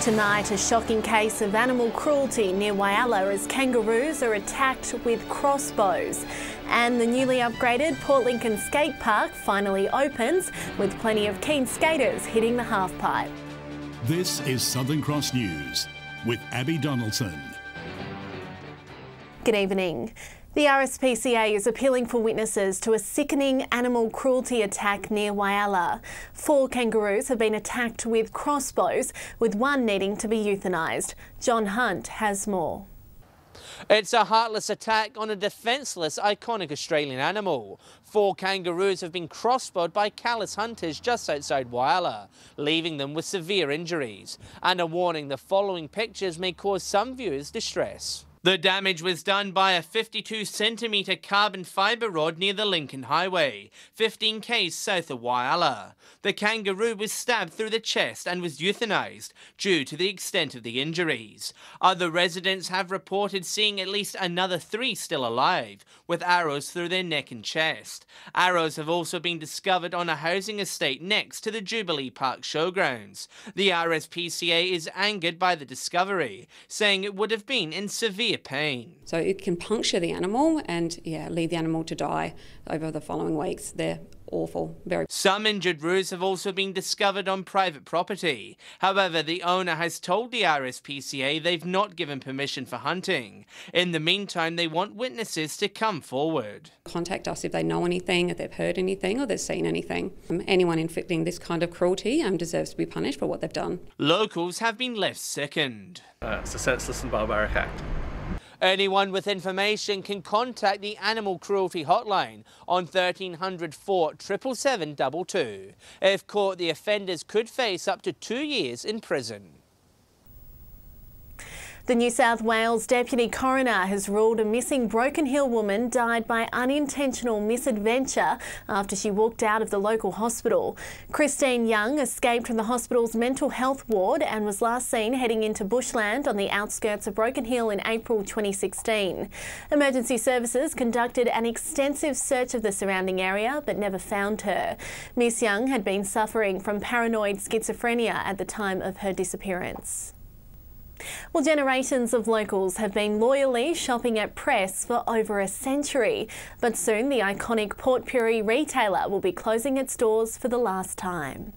Tonight, a shocking case of animal cruelty near Whyalla as kangaroos are attacked with crossbows. And the newly upgraded Port Lincoln skate park finally opens, with plenty of keen skaters hitting the halfpipe. This is Southern Cross News with Abby Donaldson. Good evening. The RSPCA is appealing for witnesses to a sickening animal cruelty attack near Whyalla. 4 kangaroos have been attacked with crossbows, with one needing to be euthanised. John Hunt has more. It's a heartless attack on a defenceless, iconic Australian animal. 4 kangaroos have been crossbowed by callous hunters just outside Whyalla, leaving them with severe injuries. And a warning, the following pictures may cause some viewers distress. The damage was done by a 52-centimetre carbon fibre rod near the Lincoln Highway, 15 k's south of Whyalla. The kangaroo was stabbed through the chest and was euthanised due to the extent of the injuries. Other residents have reported seeing at least another 3 still alive, with arrows through their neck and chest. Arrows have also been discovered on a housing estate next to the Jubilee Park showgrounds. The RSPCA is angered by the discovery, saying it would have been in severe pain. So it can puncture the animal and lead the animal to die over the following weeks. They're awful, very. Some injured roos have also been discovered on private property. However, the owner has told the RSPCA they've not given permission for hunting. In the meantime, they want witnesses to come forward. Contact us if they know anything, if they've heard anything or they've seen anything. Anyone inflicting this kind of cruelty deserves to be punished for what they've done. Locals have been left sickened. It's a senseless and barbaric act. Anyone with information can contact the Animal Cruelty Hotline on 1300 4 77722. If caught, the offenders could face up to 2 years in prison. The New South Wales Deputy Coroner has ruled a missing Broken Hill woman died by unintentional misadventure after she walked out of the local hospital. Christine Young escaped from the hospital's mental health ward and was last seen heading into bushland on the outskirts of Broken Hill in April 2016. Emergency services conducted an extensive search of the surrounding area but never found her. Miss Young had been suffering from paranoid schizophrenia at the time of her disappearance. Well, generations of locals have been loyally shopping at Press for over a century, but soon the iconic Port Pirie retailer will be closing its doors for the last time.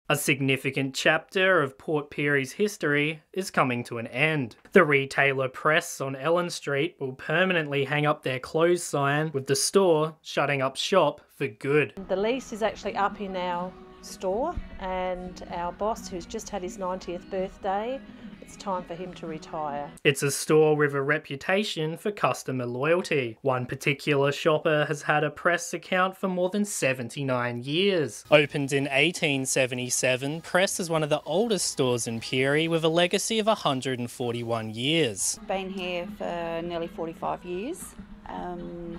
A significant chapter of Port Pirie's history is coming to an end. The retailer Press on Ellen Street will permanently hang up their close sign, with the store shutting up shop for good. The lease is actually up in our store, and our boss, who's just had his 90th birthday, it's time for him to retire. It's a store with a reputation for customer loyalty. One particular shopper has had a Press account for more than 79 years. Opened in 1877, Press is one of the oldest stores in Pirie with a legacy of 141 years. Been here for nearly 45 years.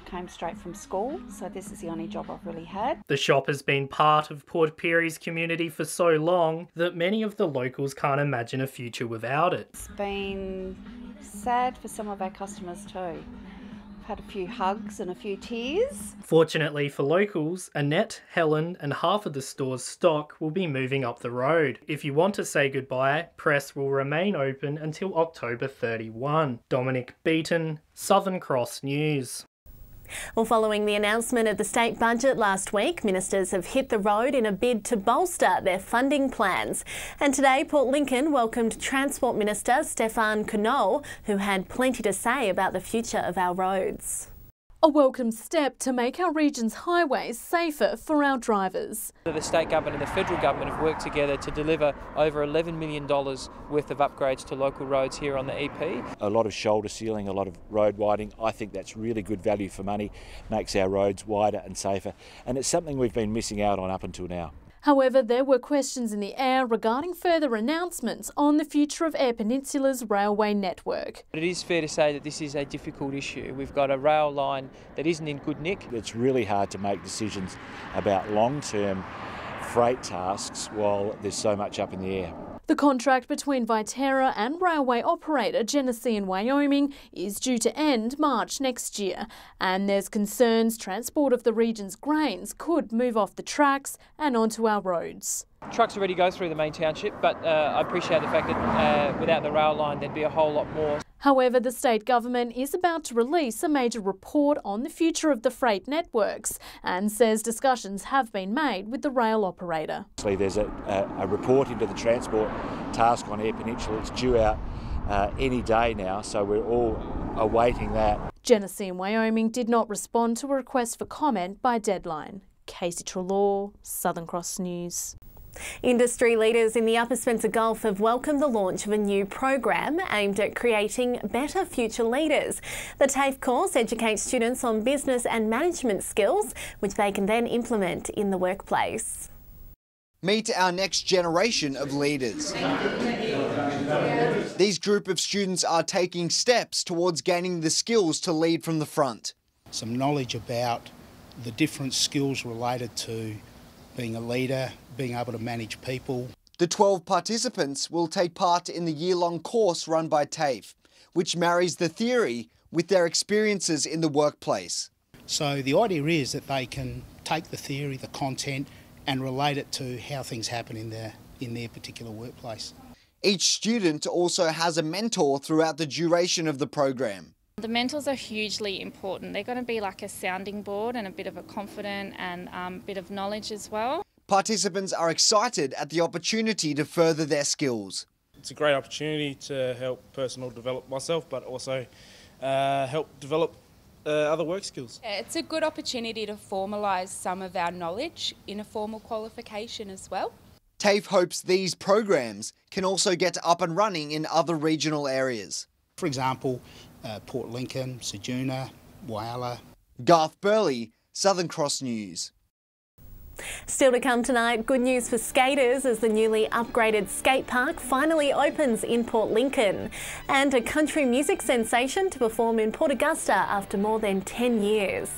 Came straight from school, so this is the only job I've really had. The shop has been part of Port Pirie's community for so long that many of the locals can't imagine a future without it. It's been sad for some of our customers too. I've had a few hugs and a few tears. Fortunately for locals, Annette, Helen and half of the store's stock will be moving up the road. If you want to say goodbye, Press will remain open until October 31. Dominic Beaton, Southern Cross News. Well, following the announcement of the state budget last week, ministers have hit the road in a bid to bolster their funding plans. And today, Port Lincoln welcomed Transport Minister Stefan Knoll, who had plenty to say about the future of our roads. A welcome step to make our region's highways safer for our drivers. The state government and the federal government have worked together to deliver over $11 million worth of upgrades to local roads here on the EP. A lot of shoulder sealing, a lot of road widening. I think that's really good value for money, makes our roads wider and safer, and it's something we've been missing out on up until now. However, there were questions in the air regarding further announcements on the future of Eyre Peninsula's railway network. It is fair to say that this is a difficult issue. We've got a rail line that isn't in good nick. It's really hard to make decisions about long-term freight tasks while there's so much up in the air. The contract between Viterra and railway operator Genesee in Wyoming is due to end March next year, and there's concerns transport of the region's grains could move off the tracks and onto our roads. Trucks already go through the main township, but I appreciate the fact that without the rail line there'd be a whole lot more. However, the state government is about to release a major report on the future of the freight networks and says discussions have been made with the rail operator. There's a report into the Transport Task on Eyre Peninsula. It's due out any day now, so we're all awaiting that. Genesee in Wyoming did not respond to a request for comment by deadline. Casey Trelaw, Southern Cross News. Industry leaders in the Upper Spencer Gulf have welcomed the launch of a new program aimed at creating better future leaders. The TAFE course educates students on business and management skills, which they can then implement in the workplace. Meet our next generation of leaders. These group of students are taking steps towards gaining the skills to lead from the front. Some knowledge about the different skills related to being a leader, being able to manage people. The 12 participants will take part in the year-long course run by TAFE, which marries the theory with their experiences in the workplace. So the idea is that they can take the theory, the content, and relate it to how things happen in their particular workplace. Each student also has a mentor throughout the duration of the program. The mentors are hugely important. They're going to be like a sounding board and a bit of a confidant and bit of knowledge as well. Participants are excited at the opportunity to further their skills. It's a great opportunity to help personal develop myself, but also help develop other work skills. Yeah, it's a good opportunity to formalise some of our knowledge in a formal qualification as well. TAFE hopes these programs can also get up and running in other regional areas. For example, Port Lincoln, Ceduna, Whyalla. Garth Burley, Southern Cross News. Still to come tonight, good news for skaters as the newly upgraded skate park finally opens in Port Lincoln. And a country music sensation to perform in Port Augusta after more than 10 years.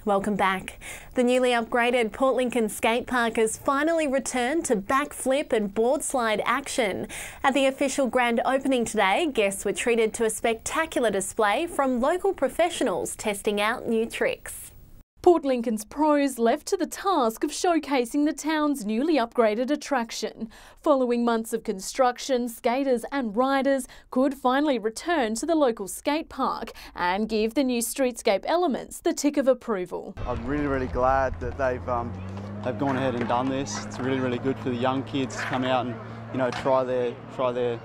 Welcome back. The newly upgraded Port Lincoln skate park has finally returned to backflip and board slide action. At the official grand opening today, guests were treated to a spectacular display from local professionals testing out new tricks. Port Lincoln's pros left to the task of showcasing the town's newly upgraded attraction. Following months of construction, skaters and riders could finally return to the local skate park and give the new streetscape elements the tick of approval. I'm really glad that they've gone ahead and done this. It's really good for the young kids to come out and try their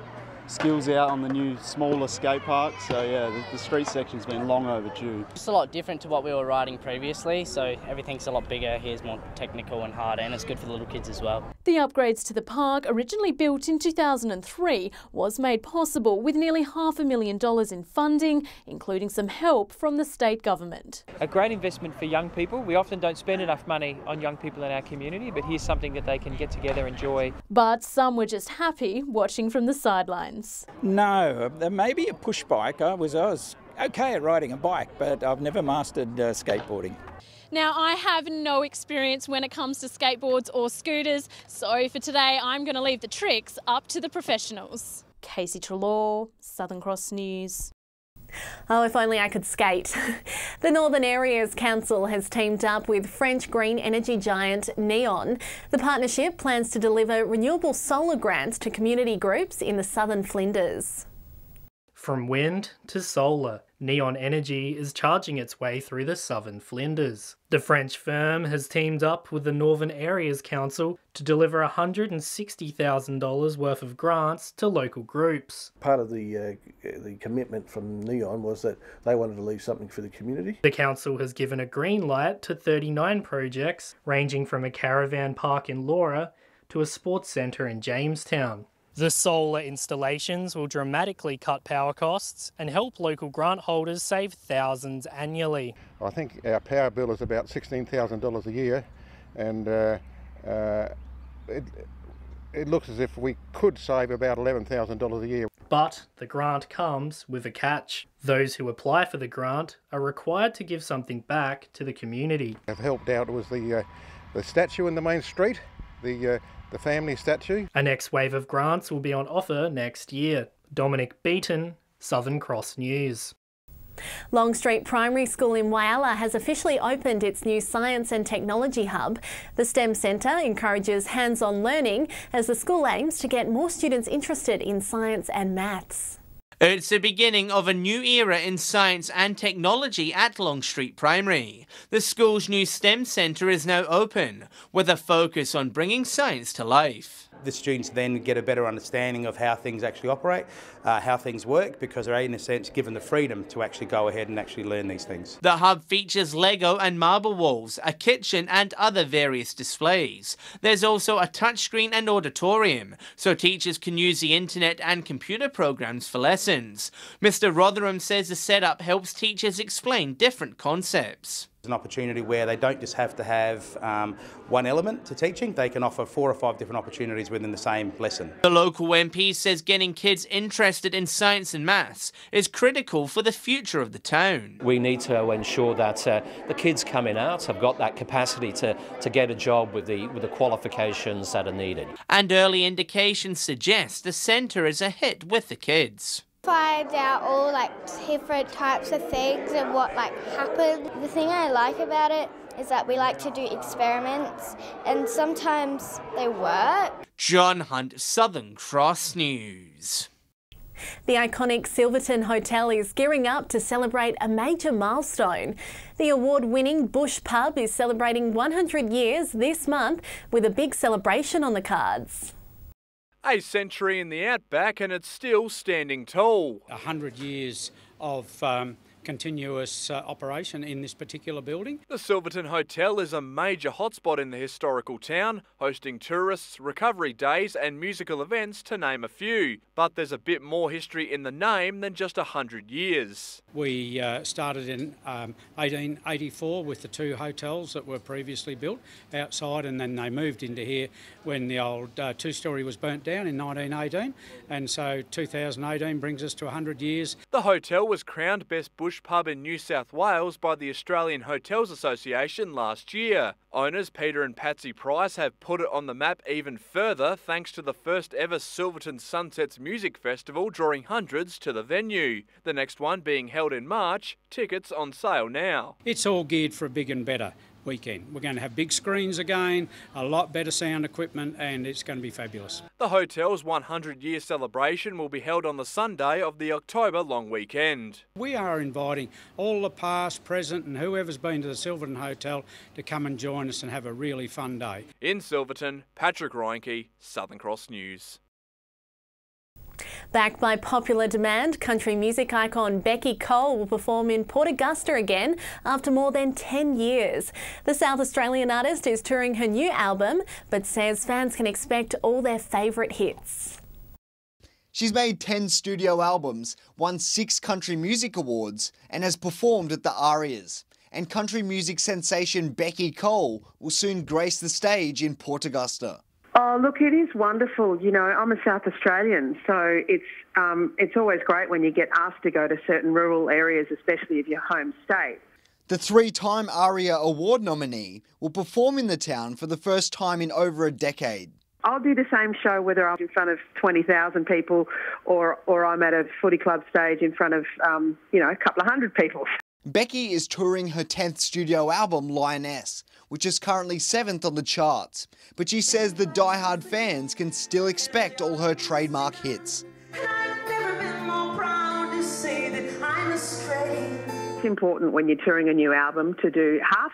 skills out on the new smaller skate park. So yeah, the street section's been long overdue. It's a lot different to what we were riding previously, so everything's a lot bigger. Here's more technical and harder, and it's good for the little kids as well. The upgrades to the park, originally built in 2003, was made possible with nearly $500,000 in funding, including some help from the state government. A great investment for young people. We often don't spend enough money on young people in our community, but here's something that they can get together and enjoy. But some were just happy watching from the sidelines. No, maybe a push bike. I was okay at riding a bike, but I've never mastered skateboarding. Now, I have no experience when it comes to skateboards or scooters, so for today I'm going to leave the tricks up to the professionals. Casey Trelaw, Southern Cross News. Oh, if only I could skate. The Northern Areas Council has teamed up with French green energy giant Neon. The partnership plans to deliver renewable solar grants to community groups in the southern Flinders. From wind to solar, Neon Energy is charging its way through the southern Flinders. The French firm has teamed up with the Northern Areas Council to deliver $160,000 worth of grants to local groups. Part of the commitment from Neon was that they wanted to leave something for the community. The council has given a green light to 39 projects, ranging from a caravan park in Laura to a sports centre in Jamestown. The solar installations will dramatically cut power costs and help local grant holders save thousands annually. I think our power bill is about $16,000 a year, and it looks as if we could save about $11,000 a year. But the grant comes with a catch. Those who apply for the grant are required to give something back to the community. What helped out was the statue in the main street, the family statue. A next wave of grants will be on offer next year. Dominic Beaton, Southern Cross News. Longstreet Primary School in Whyalla has officially opened its new Science and Technology Hub. The STEM Centre encourages hands-on learning as the school aims to get more students interested in science and maths. It's the beginning of a new era in science and technology at Longstreet Primary. The school's new STEM centre is now open, with a focus on bringing science to life. The students then get a better understanding of how things actually operate, how things work, because they're in a sense given the freedom to actually go ahead and actually learn these things. The hub features Lego and marble walls, a kitchen and other various displays. There's also a touchscreen and auditorium, so teachers can use the internet and computer programs for lessons. Mr. Rotherham says the setup helps teachers explain different concepts. An opportunity where they don't just have to have one element to teaching, they can offer 4 or 5 different opportunities within the same lesson. The local MP says getting kids interested in science and maths is critical for the future of the town. We need to ensure that the kids coming out have got that capacity to get a job with the qualifications that are needed. And early indications suggest the centre is a hit with the kids. Find out all different types of things and what happened. The thing I like about it is that we like to do experiments and sometimes they work. John Hunt, Southern Cross News. The iconic Silverton Hotel is gearing up to celebrate a major milestone. The award-winning Bush pub is celebrating 100 years this month with a big celebration on the cards. A century in the outback and it's still standing tall. 100 years of continuous operation in this particular building. The Silverton Hotel is a major hotspot in the historical town, hosting tourists, recovery days and musical events to name a few. But there's a bit more history in the name than just 100 years. We started in 1884 with the 2 hotels that were previously built outside, and then they moved into here when the old 2-storey was burnt down in 1918, and so 2018 brings us to 100 years. The hotel was crowned Best Bush Pub in New South Wales by the Australian Hotels Association last year. Owners Peter and Patsy Price have put it on the map even further thanks to the first ever Silverton Sunsets Music Festival drawing hundreds to the venue. The next one being held in March, tickets on sale now. It's all geared for a big and better weekend. We're going to have big screens again, a lot better sound equipment, and it's going to be fabulous. The hotel's 100-year celebration will be held on the Sunday of the October long weekend. We are inviting all the past, present and whoever's been to the Silverton Hotel to come and join us and have a really fun day. In Silverton, Patrick Reinke, Southern Cross News. Backed by popular demand, country music icon Becky Cole will perform in Port Augusta again after more than 10 years. The South Australian artist is touring her new album, but says fans can expect all their favourite hits. She's made 10 studio albums, won 6 country music awards, and has performed at the Arias. And country music sensation Becky Cole will soon grace the stage in Port Augusta. Oh, look, it is wonderful. You know, I'm a South Australian, so it's always great when you get asked to go to certain rural areas, especially of your home state. The 3-time ARIA Award nominee will perform in the town for the first time in over a decade. I'll do the same show whether I'm in front of 20,000 people or I'm at a footy club stage in front of, a couple of hundred people. Becky is touring her 10th studio album, Lioness, which is currently 7th on the charts. But she says the diehard fans can still expect all her trademark hits. It's important when you're touring a new album to do half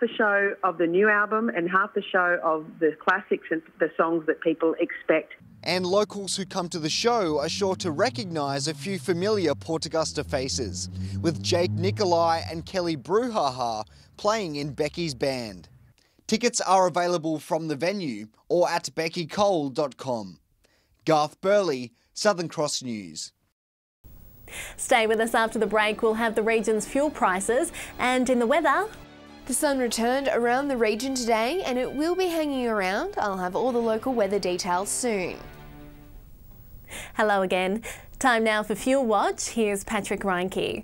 the show of the new album and half the show of the classics and the songs that people expect. And locals who come to the show are sure to recognise a few familiar Port Augusta faces, with Jake Nikolai and Kelly Brouhaha playing in Becky's band. Tickets are available from the venue or at beckycole.com. Garth Burley, Southern Cross News. Stay with us after the break. We'll have the region's fuel prices and in the weather. The sun returned around the region today and it will be hanging around. I'll have all the local weather details soon. Hello again. Time now for Fuel Watch. Here's Patrick Reinke.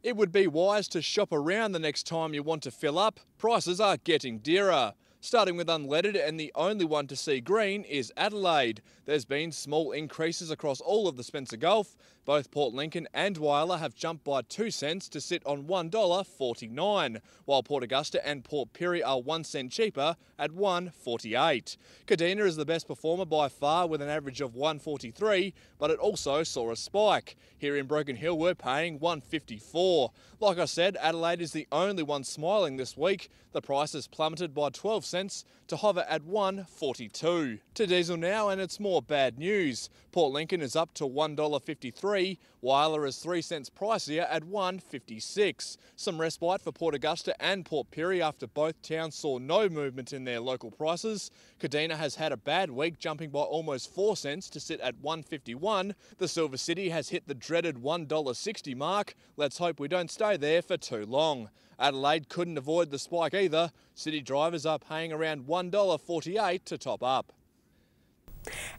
It would be wise to shop around the next time you want to fill up. Prices are getting dearer. Starting with unleaded, and the only one to see green is Adelaide. There's been small increases across all of the Spencer Gulf, Both Port Lincoln and Whyalla have jumped by 2 cents to sit on $1.49, while Port Augusta and Port Pirie are 1 cent cheaper at $1.48. Kadina is the best performer by far with an average of $1.43, but it also saw a spike. Here in Broken Hill we're paying $1.54. Like I said, Adelaide is the only one smiling this week. The price has plummeted by 12 cents to hover at $1.42. To diesel now, and it's more bad news. Port Lincoln is up to $1.53, Whyalla is 3 cents pricier at $1.56. Some respite for Port Augusta and Port Pirie after both towns saw no movement in their local prices. Kadina has had a bad week, jumping by almost 4 cents to sit at $1.51. The Silver City has hit the dreaded $1.60 mark. Let's hope we don't stay there for too long. Adelaide couldn't avoid the spike either. City drivers are paying around $1.48 to top up.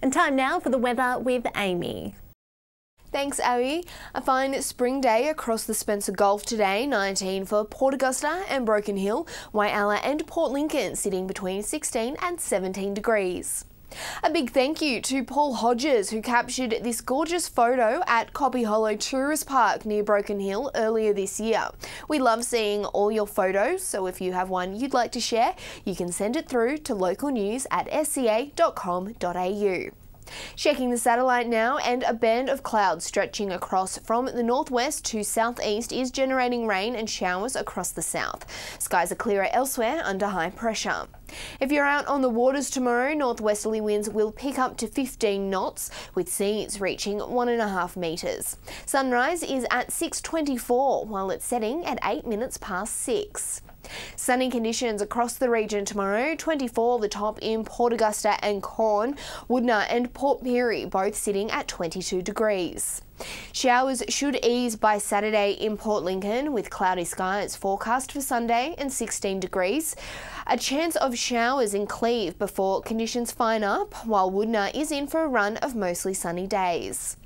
And time now for the weather with Amy. Thanks, Abby. A fine spring day across the Spencer Gulf today, 19 for Port Augusta and Broken Hill, Whyalla and Port Lincoln sitting between 16 and 17 degrees. A big thank you to Paul Hodges, who captured this gorgeous photo at Coppy Hollow Tourist Park near Broken Hill earlier this year. We love seeing all your photos, so if you have one you'd like to share, you can send it through to localnews@sca.com.au. Checking the satellite now, and a band of clouds stretching across from the northwest to southeast is generating rain and showers across the south. Skies are clearer elsewhere under high pressure. If you're out on the waters tomorrow, northwesterly winds will pick up to 15 knots, with seas reaching 1.5 metres. Sunrise is at 6:24, while it's setting at 8 minutes past 6. Sunny conditions across the region tomorrow, 24 the top in Port Augusta and Corn, Woodna and Port Pirie both sitting at 22 degrees. Showers should ease by Saturday in Port Lincoln, with cloudy skies forecast for Sunday and 16 degrees. A chance of showers in Cleve before conditions fine up, while Woodna is in for a run of mostly sunny days.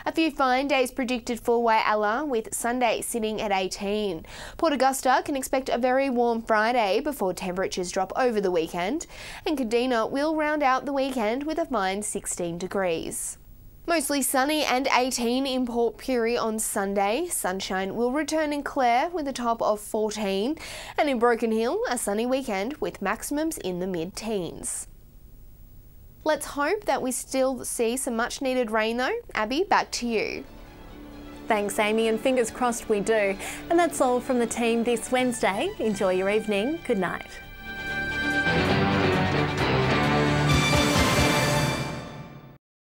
A few fine days predicted for Whyalla, with Sunday sitting at 18. Port Augusta can expect a very warm Friday before temperatures drop over the weekend, and Kadina will round out the weekend with a fine 16 degrees. Mostly sunny and 18 in Port Pirie on Sunday. Sunshine will return in Clare with a top of 14, and in Broken Hill a sunny weekend with maximums in the mid-teens. Let's hope that we still see some much needed rain though. Abby, back to you. Thanks, Amy, and fingers crossed we do. And that's all from the team this Wednesday. Enjoy your evening. Good night.